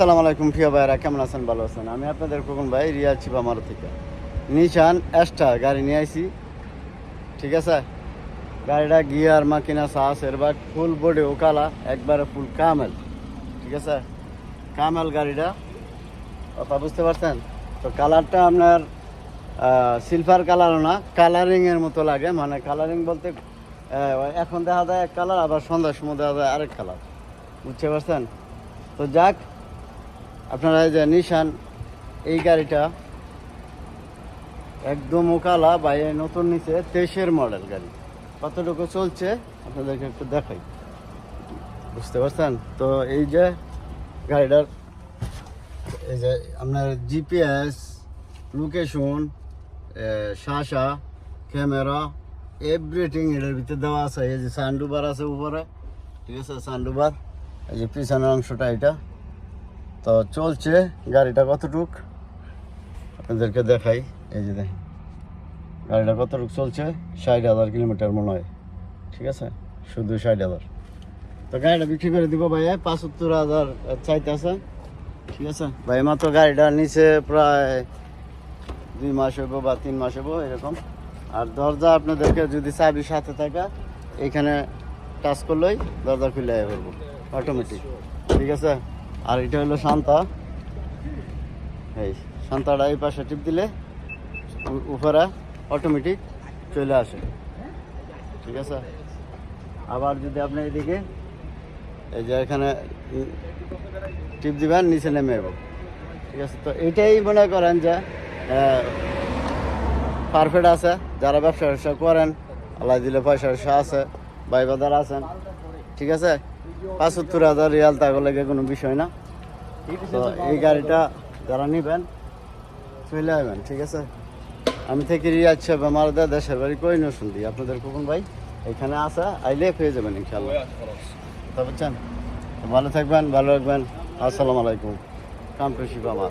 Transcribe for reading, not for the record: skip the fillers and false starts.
আসসালামু আলাইকুম প্রিয় ভাইরা, কেমন আছেন? ভালো আছেন? আমি আপনাদের খোকন ভাই, রিয়াদ চিবামার থেকে নিশান এস্টার গাড়ি নিয়ে আইছি। ঠিক আছে, গাড়িটা গিয়ার মাকিনা সাস এরবার ফুল বডি ওকালা একবারে ফুল কামেল। ঠিক আছে, কামেল গাড়িটা, কথা বুঝতে পারছেন? তো কালারটা আপনার সিলভার কালারও না, কালারিংয়ের মতো লাগে। মানে কালারিং বলতে এখন দেখা যায় এক কালার, আবার সন্ধ্যার সময় দেখা যায় আরেক কালার। বুঝতে পারছেন? তো যাক, আপনারা এই যে নিশান এই গাড়িটা একদম ওকালা বাইরে নতুন নিচে 23-এর মডেল গাড়ি। কতটুকু চলছে আপনাদেরকে একটু দেখাই, বুঝতে পারছেন? তো এই যে গাড়িটার এই যে আপনার জিপিএস, লোকেশন, শাসা, ক্যামেরা, এভরিথিং এটার ভিতরে দেওয়া আছে। এই যে সানডুবার আছে উপরে, ঠিক আছে, সানডুবার। এই যে পিছনের অংশটা এটা। তো চলছে গাড়িটা কতটুক আপনাদেরকে দেখাই। এই যে দেখেন গাড়িটা কতটুকু চলছে, 60,000 কিলোমিটার মনে হয়। ঠিক আছে, শুধু 60,000। তো গাড়িটা বিক্রি করে দিব ভাই 75,000 চাইতেছে। ঠিক আছে ভাই, মাত্র গাড়িটা নিচে প্রায় 2 মাস হইব বা 3 মাস হইব এরকম। আর দরজা আপনাদেরকে যদি চাবি সাথে থাকে, এখানে টাচ করলেই দরজা খুলে ফেলবো অটোমেটিক। ঠিক আছে, আর এটা হলো শান্তা। এই শান্তাটা এই পাশে টিপ দিলে উপরে অটোমেটিক চলে আসে। ঠিক আছে, আবার যদি আপনি এদিকে এই যে এখানে টিপ দিবেন, নিচে নেমে যাব। ঠিক আছে, তো এটাই মনে করেন যে পারফেক্ট আছে। যারা ব্যবসা করেন, আল্লাহ দিলে পয়সা আছে, ভাই বাজার আছেন, ঠিক আছে, 75,000 রিয়াল তাহলে কোনো বিষয় না। তো এই গাড়িটা যারা নেবেন চলে আসবেন। ঠিক আছে, আমি থেকে রিয়াদ সাহেব আমার দেশের বাড়ি কই নসুন দিই আপনাদের খোকন ভাই এখানে আসা আইলে পেয়ে যাবেন ইনশাল্লাহ। কথা বুঝছেন? ভালো থাকবেন, ভালো রাখবেন। আসসালামু আলাইকুম। কাম টু শিব আমার।